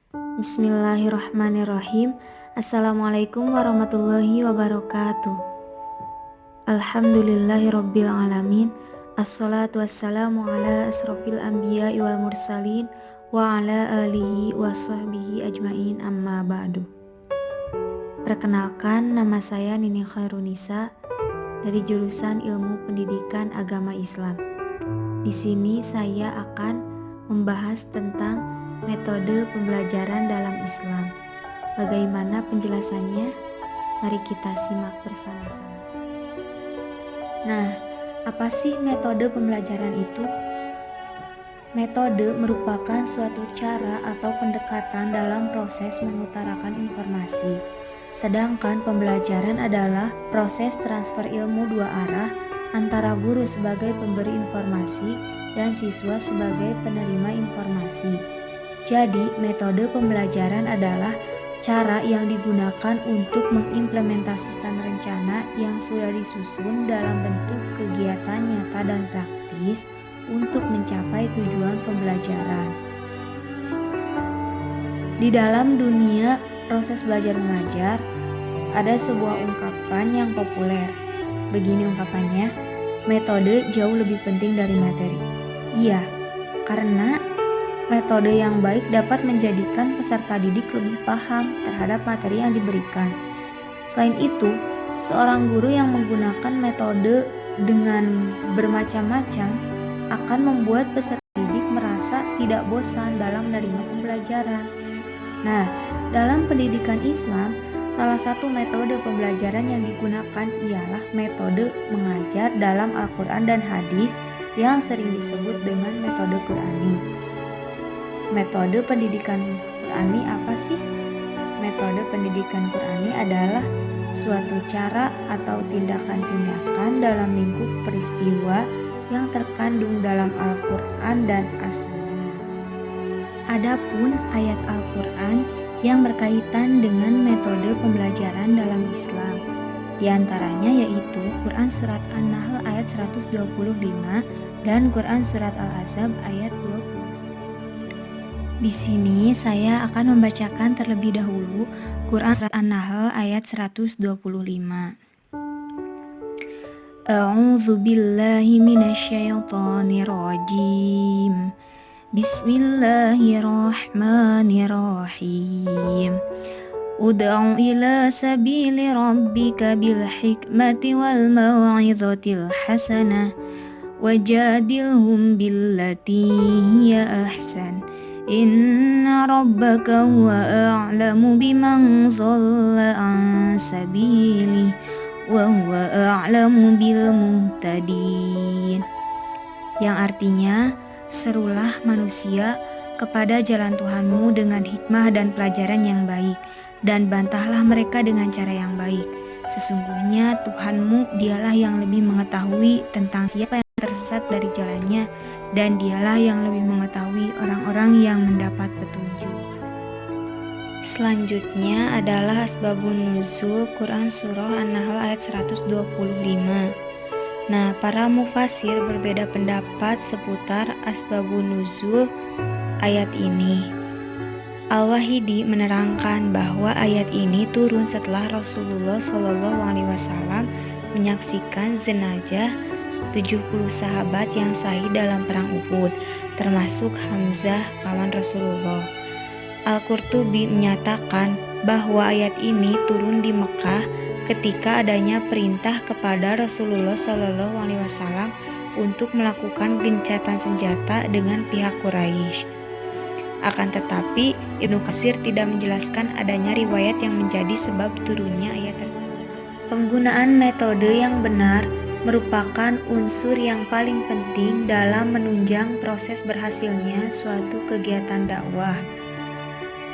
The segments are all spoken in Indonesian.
Bismillahirrahmanirrahim. Assalamualaikum warahmatullahi wabarakatuh. Alhamdulillahirabbil alamin. Assalatu wassalamu ala asrofil anbiya'i wal mursalin wa ala alihi wa sahbihi ajmain, amma ba'du. Perkenalkan, nama saya Nini Khairunisa dari jurusan Ilmu Pendidikan Agama Islam. Di sini saya akan membahas tentang metode pembelajaran dalam Islam. Bagaimana penjelasannya? Mari kita simak bersama-sama. Nah, apa sih metode pembelajaran itu? Metode merupakan suatu cara atau pendekatan dalam proses mengutarakan informasi. Sedangkan pembelajaran adalah proses transfer ilmu dua arah antara guru sebagai pemberi informasi dan siswa sebagai penerima informasi. Jadi, metode pembelajaran adalah cara yang digunakan untuk mengimplementasikan rencana yang sudah disusun dalam bentuk kegiatan nyata dan praktis untuk mencapai tujuan pembelajaran. Di dalam dunia proses belajar mengajar, ada sebuah ungkapan yang populer. Begini ungkapannya, metode jauh lebih penting dari materi. Iya, karena metode yang baik dapat menjadikan peserta didik lebih paham terhadap materi yang diberikan. Selain itu, seorang guru yang menggunakan metode dengan bermacam-macam akan membuat peserta didik merasa tidak bosan dalam menerima pembelajaran. Nah, dalam pendidikan Islam, salah satu metode pembelajaran yang digunakan ialah metode mengajar dalam Al-Quran dan hadis yang sering disebut dengan metode Qurani. Metode pendidikan Qurani apa sih? Metode pendidikan Qurani adalah suatu cara atau tindakan-tindakan dalam lingkup peristiwa yang terkandung dalam Al-Quran dan As-Sunnah. Adapun ayat Al-Quran yang berkaitan dengan metode pembelajaran dalam Islam, di antaranya yaitu Quran Surat An-Nahl ayat 125 dan Quran Surat Al-Ahzab ayat 20. Di sini saya akan membacakan terlebih dahulu Quran Surat An-Nahl ayat 125. A'udzu billahi minasyaitonir rajim. Bismillahirrahmanirrahim. Ud'u ila sabili rabbika bil hikmati wal mau'izatil hasanah wajadilhum billati hiya ahsan. Inna rabbaka huwa a'lamu biman dhalla an sabilihi wa huwa a'lamu bil muhtadin. Yang artinya, serulah manusia kepada jalan Tuhanmu dengan hikmah dan pelajaran yang baik, dan bantahlah mereka dengan cara yang baik. Sesungguhnya Tuhanmu dialah yang lebih mengetahui tentang siapa yang tersesat dari jalannya, dan dialah yang lebih mengetahui orang-orang yang mendapat petunjuk. Selanjutnya adalah Asbabun Nuzul Quran Surah An-Nahl ayat 125. Nah, para mufasir berbeda pendapat seputar Asbabun Nuzul ayat ini. Al-Wahidi menerangkan bahwa ayat ini turun setelah Rasulullah SAW menyaksikan jenazah 70 sahabat yang syahid dalam perang Uhud, termasuk Hamzah, paman Rasulullah. Al-Qurtubi menyatakan bahwa ayat ini turun di Mekah ketika adanya perintah kepada Rasulullah SAW untuk melakukan gencatan senjata dengan pihak Quraisy. Akan tetapi, Ibnu Katsir tidak menjelaskan adanya riwayat yang menjadi sebab turunnya ayat tersebut. Penggunaan metode yang benar merupakan unsur yang paling penting dalam menunjang proses berhasilnya suatu kegiatan dakwah.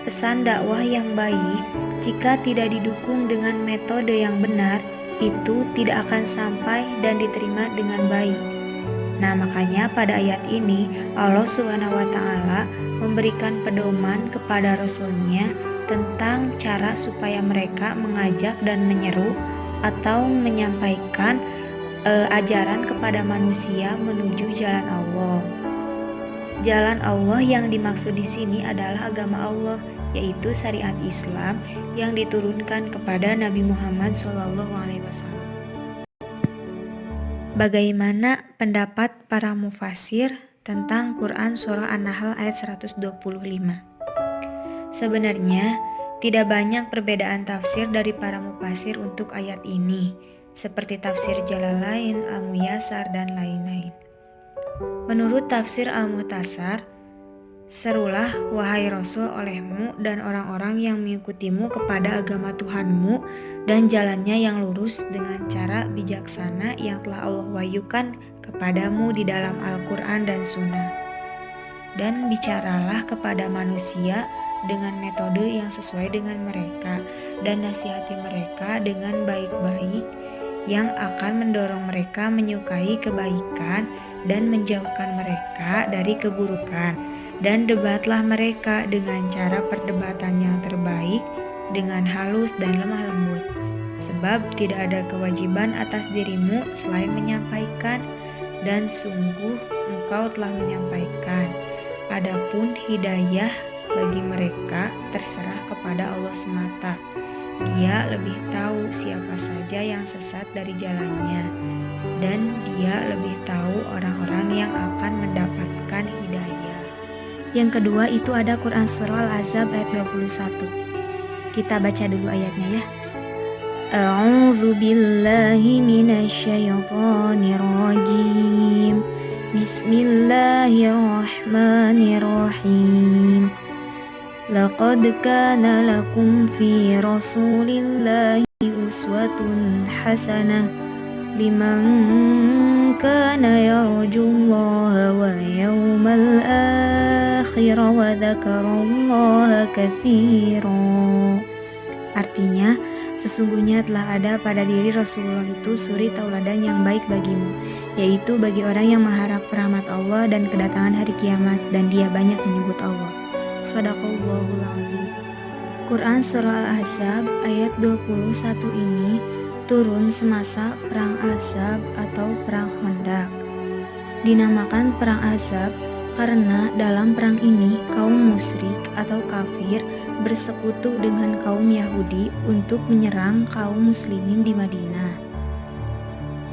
Pesan dakwah yang baik, jika tidak didukung dengan metode yang benar, itu tidak akan sampai dan diterima dengan baik. Nah, makanya pada ayat ini Allah SWT memberikan pedoman kepada Rasul-Nya tentang cara supaya mereka mengajak dan menyeru atau menyampaikan ajaran kepada manusia menuju jalan Allah. Jalan Allah yang dimaksud di sini adalah agama Allah, yaitu syariat Islam yang diturunkan kepada Nabi Muhammad SAW. Bagaimana pendapat para mufasir tentang Quran Surah An-Nahl ayat 125? Sebenarnya, tidak banyak perbedaan tafsir dari para mufasir untuk ayat ini, seperti tafsir Jalalain, Al-Muyassar, dan lain-lain. Menurut tafsir Al-Muhtasar, serulah wahai Rasul olehmu dan orang-orang yang mengikutimu kepada agama Tuhanmu dan jalannya yang lurus dengan cara bijaksana yang telah Allah wahyukan kepadamu di dalam Al-Quran dan Sunnah. Dan bicaralah kepada manusia dengan metode yang sesuai dengan mereka dan nasihati mereka dengan baik-baik yang akan mendorong mereka menyukai kebaikan dan menjauhkan mereka dari keburukan. Dan debatlah mereka dengan cara perdebatan yang terbaik, dengan halus dan lemah lembut. Sebab tidak ada kewajiban atas dirimu selain menyampaikan, dan sungguh engkau telah menyampaikan. Adapun hidayah bagi mereka terserah kepada Allah semata. Dia lebih tahu siapa saja yang sesat dari jalannya, dan Dia lebih tahu orang-orang yang akan mendapatkan hidayah. Yang kedua itu ada Quran Surah Al-Ahzab ayat 21. Kita baca dulu ayatnya ya. A'udzu billahi minasyaitonir rajim. Bismillahirrahmanirrahim. Laqad kana lakum fi Rasulillahi uswatun hasanah liman kana yarjullaha wal yawmal akhir wa dzakarallaha katsiran. Artinya, sesungguhnya telah ada pada diri Rasulullah itu suri tauladan yang baik bagimu, yaitu bagi orang yang mengharap rahmat Allah dan kedatangan hari kiamat, dan dia banyak menyebut Allah. Shadaqallahul adzim. Quran Surah Al-Ahzab ayat 21 ini turun semasa Perang Ahzab atau Perang Khandaq. Dinamakan Perang Ahzab karena dalam perang ini kaum musyrik atau kafir bersekutu dengan kaum Yahudi untuk menyerang kaum muslimin di Madinah.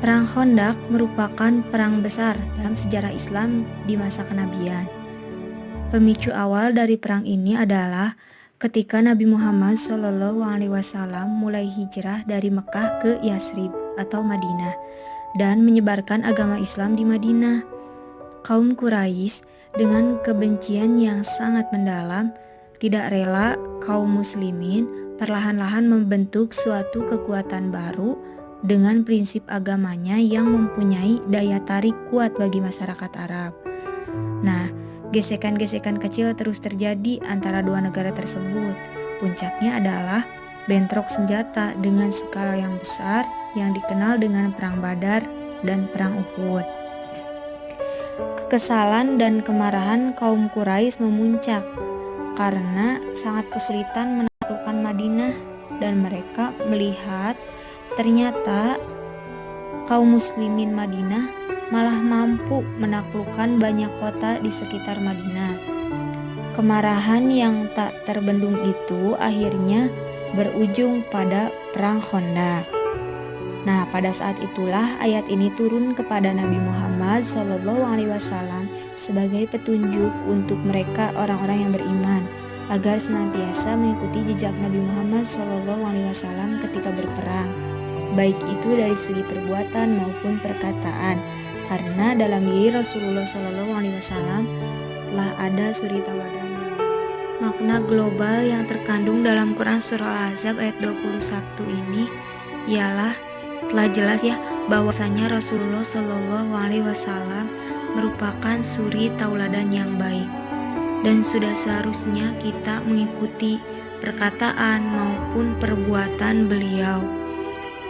Perang Khandaq merupakan perang besar dalam sejarah Islam di masa kenabian. Pemicu awal dari perang ini adalah ketika Nabi Muhammad SAW mulai hijrah dari Mekah ke Yasrib atau Madinah dan menyebarkan agama Islam di Madinah. Kaum Quraisy dengan kebencian yang sangat mendalam tidak rela kaum muslimin perlahan-lahan membentuk suatu kekuatan baru dengan prinsip agamanya yang mempunyai daya tarik kuat bagi masyarakat Arab. Nah, gesekan-gesekan kecil terus terjadi antara dua negara tersebut. Puncaknya adalah bentrok senjata dengan skala yang besar yang dikenal dengan Perang Badar dan Perang Uhud. Kekesalan dan kemarahan kaum Quraisy memuncak karena sangat kesulitan menaklukkan Madinah, dan mereka melihat ternyata kaum muslimin Madinah malah mampu menaklukkan banyak kota di sekitar Madinah. Kemarahan yang tak terbendung itu akhirnya berujung pada Perang Khandaq. Nah, pada saat itulah ayat ini turun kepada Nabi Muhammad SAW sebagai petunjuk untuk mereka orang-orang yang beriman agar senantiasa mengikuti jejak Nabi Muhammad SAW ketika berperang, baik itu dari segi perbuatan maupun perkataan, karena dalam diri Rasulullah SAW telah ada suri tauladan. Makna global yang terkandung dalam Quran Surah Al-Ahzab ayat 21 ini ialah telah jelas ya bahwasanya Rasulullah SAW merupakan suri tauladan yang baik, dan sudah seharusnya kita mengikuti perkataan maupun perbuatan beliau.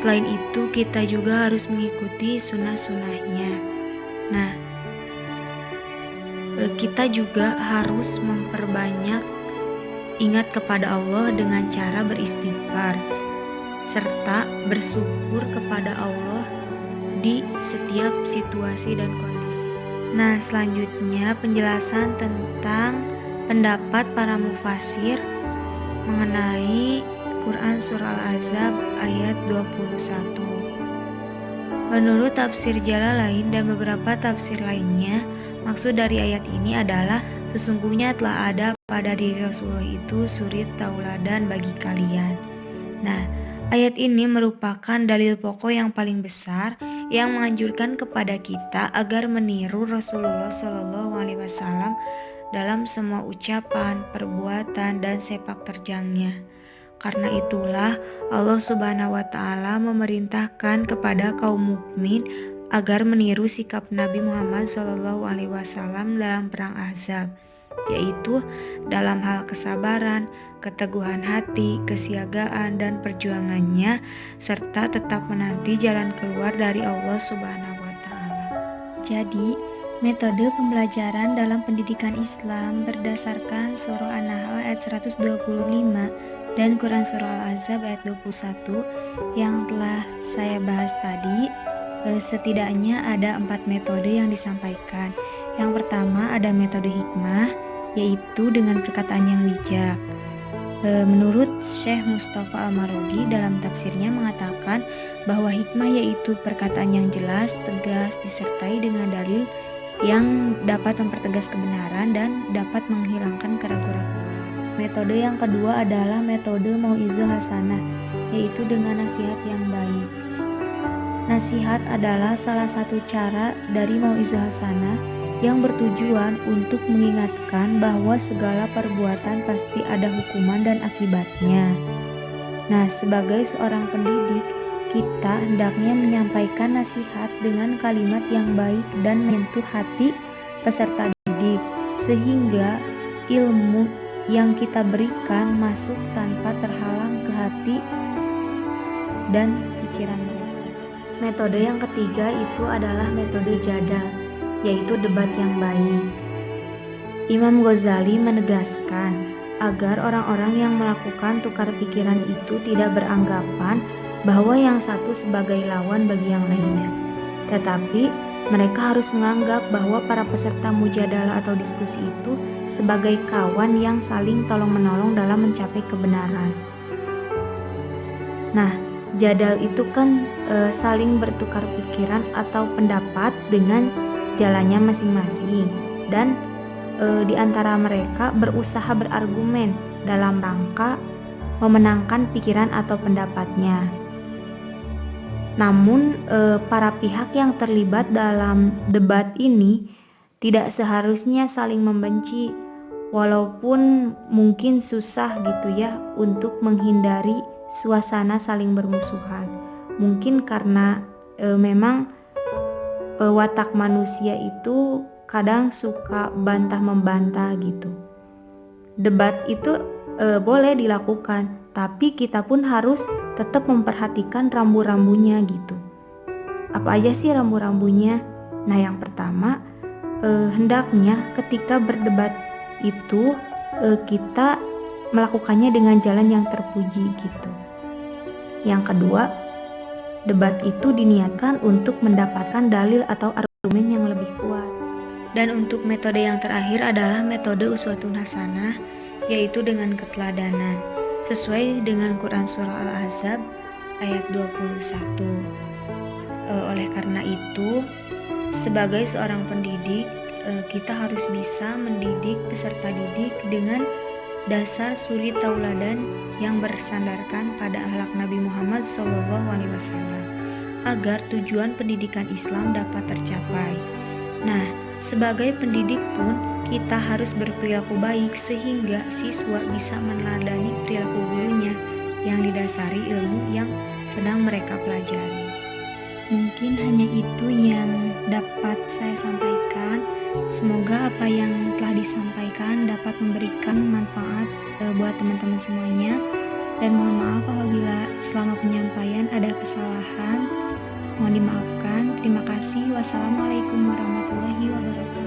Selain itu kita juga harus mengikuti sunnah-sunnahnya. Nah, kita juga harus memperbanyak ingat kepada Allah dengan cara beristighfar serta bersyukur kepada Allah di setiap situasi dan kondisi. Nah, selanjutnya penjelasan tentang pendapat para mufasir mengenai Quran Surah Al-Ahzab ayat 21. Menurut tafsir Jalalain dan beberapa tafsir lainnya, maksud dari ayat ini adalah sesungguhnya telah ada pada diri Rasulullah itu suri tauladan bagi kalian. Nah, ayat ini merupakan dalil pokok yang paling besar yang menganjurkan kepada kita agar meniru Rasulullah Shallallahu Alaihi Wasallam dalam semua ucapan, perbuatan, dan sepak terjangnya. Karena itulah Allah Subhanahu wa Ta'ala memerintahkan kepada kaum mukmin agar meniru sikap Nabi Muhammad SAW dalam perang Ahzab, yaitu dalam hal kesabaran, keteguhan hati, kesiagaan, dan perjuangannya, serta tetap menanti jalan keluar dari Allah Subhanahu wa Ta'ala. Jadi, metode pembelajaran dalam pendidikan Islam berdasarkan Surah An-Nahl ayat 125 dan Quran Surah Al-Ahzab ayat 21 yang telah saya bahas tadi. Setidaknya ada 4 metode yang disampaikan. Yang pertama ada metode hikmah, yaitu dengan perkataan yang bijak. Menurut Syekh Mustafa Al-Marogi dalam tafsirnya mengatakan bahwa hikmah yaitu perkataan yang jelas, tegas, disertai dengan dalil yang dapat mempertegas kebenaran dan dapat menghilangkan keraguan. Metode yang kedua adalah metode mau'izah hasanah, yaitu dengan nasihat yang baik. Nasihat adalah salah satu cara dari mau'izah hasanah yang bertujuan untuk mengingatkan bahwa segala perbuatan pasti ada hukuman dan akibatnya. Nah, sebagai seorang pendidik, kita hendaknya menyampaikan nasihat dengan kalimat yang baik dan menyentuh hati peserta didik, sehingga ilmu yang kita berikan masuk tanpa terhalang ke hati dan pikiran mereka. Metode yang ketiga itu adalah metode jadal, yaitu debat yang baik. Imam Ghazali menegaskan agar orang-orang yang melakukan tukar pikiran itu tidak beranggapan bahwa yang satu sebagai lawan bagi yang lainnya, tetapi mereka harus menganggap bahwa para peserta mujadalah atau diskusi itu sebagai kawan yang saling tolong-menolong dalam mencapai kebenaran. Nah, jadal itu kan saling bertukar pikiran atau pendapat dengan jalannya masing-masing, dan di antara mereka berusaha berargumen dalam rangka memenangkan pikiran atau pendapatnya. Namun para pihak yang terlibat dalam debat ini tidak seharusnya saling membenci, walaupun mungkin susah gitu ya untuk menghindari suasana saling bermusuhan. Mungkin karena memang watak manusia itu kadang suka bantah-membantah gitu. Debat itu boleh dilakukan, tapi kita pun harus tetap memperhatikan rambu-rambunya gitu. Apa aja sih rambu-rambunya? Nah, yang pertama, hendaknya ketika berdebat itu kita melakukannya dengan jalan yang terpuji gitu. Yang kedua, debat itu diniatkan untuk mendapatkan dalil atau argumen yang lebih kuat. Dan untuk metode yang terakhir adalah metode uswatun hasanah, yaitu dengan keteladanan, sesuai dengan Quran Surah Al-Ahzab ayat 21. Oleh karena itu, sebagai seorang pendidik, kita harus bisa mendidik peserta didik dengan dasar suri tauladan yang bersandarkan pada akhlak Nabi Muhammad SAW agar tujuan pendidikan Islam dapat tercapai. Nah, sebagai pendidik pun kita harus berperilaku baik sehingga siswa bisa meneladani perilaku gurunya yang didasari ilmu yang sedang mereka pelajari. Mungkin hanya itu yang dapat saya sampaikan. Semoga apa yang telah disampaikan dapat memberikan manfaat buat teman-teman semuanya. Dan mohon maaf apabila selama penyampaian ada kesalahan. Mohon dimaafkan. Terima kasih. Wassalamualaikum warahmatullahi wabarakatuh.